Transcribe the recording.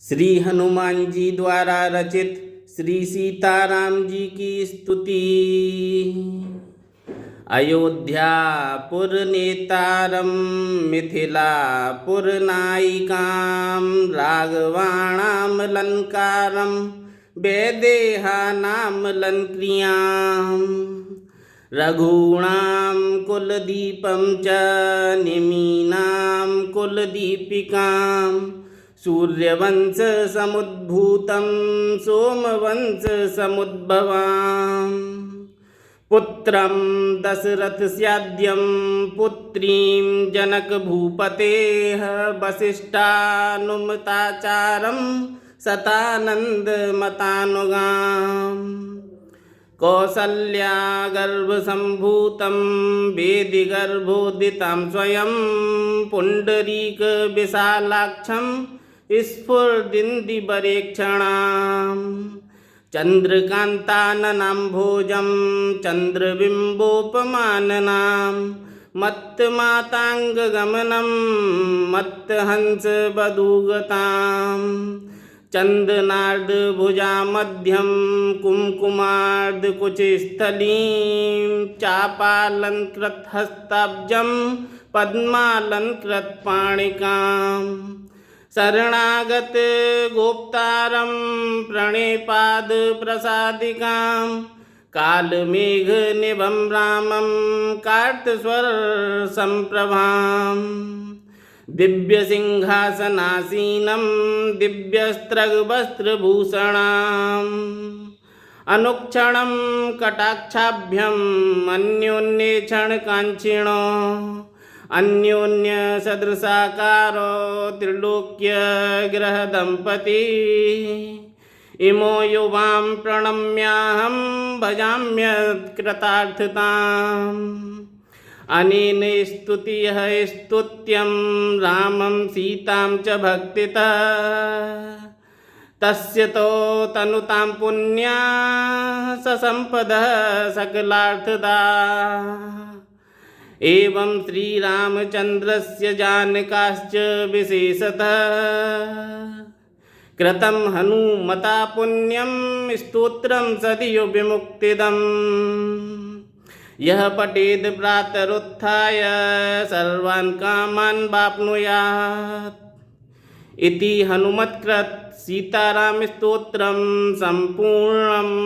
श्री हनुमान जी द्वारा रचित श्री सीताराम जी की स्तुति। अयोध्यापुर नेतारम मिथिलापुर नायिकाम राघवाणाम लंकारम वैदेहानाम लंक्रियाम रघूणाम कुलदीपम च निमीनाम कुलदीपिकाम सूर्यवंश समुद्भूतं सोमवंश समुद्भवाम् पुत्रं दशरथस्याद्यं पुत्रीं जनकभूपतेः वसिष्ठानुमताचारं शतानन्दमतानुगाम् कौसल्या गर्भसम्भूतं वेदिगर्भोदितां स्वयं पुण्डरीकविशालाक्षं स्फुरदिन्दिवरेक्षणां चन्द्रकान्ताननाम्भोजं चन्द्रबिम्बोपमाननां मत्तमाताङ्गगमनं मत्तहंसवधूगताम् चन्दनार्धभुजामध्यं कुङ्कुमार्धकुचस्थलीं चापालङ्कृतहस्ताब्जं पद्मालङ्कृतपाणिकाम् शरणागतगोप्तारं प्रणिपादप्रसादिकां कालमेघनिभं रामं कार्तस्वरसम्प्रभाम् दिव्यसिंहासनासीनं दिव्यस्त्रवस्त्रभूषणाम् अनुक्षणं कटाक्षाभ्यम् अन्योन्येक्षणकाङ्क्षिणो अन्योन्यसदृशाकारो त्रिलोक्यग्रहदम्पती इमो युवां प्रणम्याहं भजाम्यकृतार्थताम् अनेन स्तुतिः स्तुत्यं रामं सीतां च भक्तितः तस्य तो तनुतां पुण्या ससम्पदः सकलार्थदा। एवं श्रीरामचन्द्रस्य जानकाश्च विशेषतः कृतं हनुमता पुण्यं स्तोत्रं सदयो विमुक्तिदम् यः पठेद प्रातरुत्थाय सर्वान् कामान् वाप्नुयात् इति हनुमत्कृत सीताराम स्तोत्रं सम्पूर्णम्।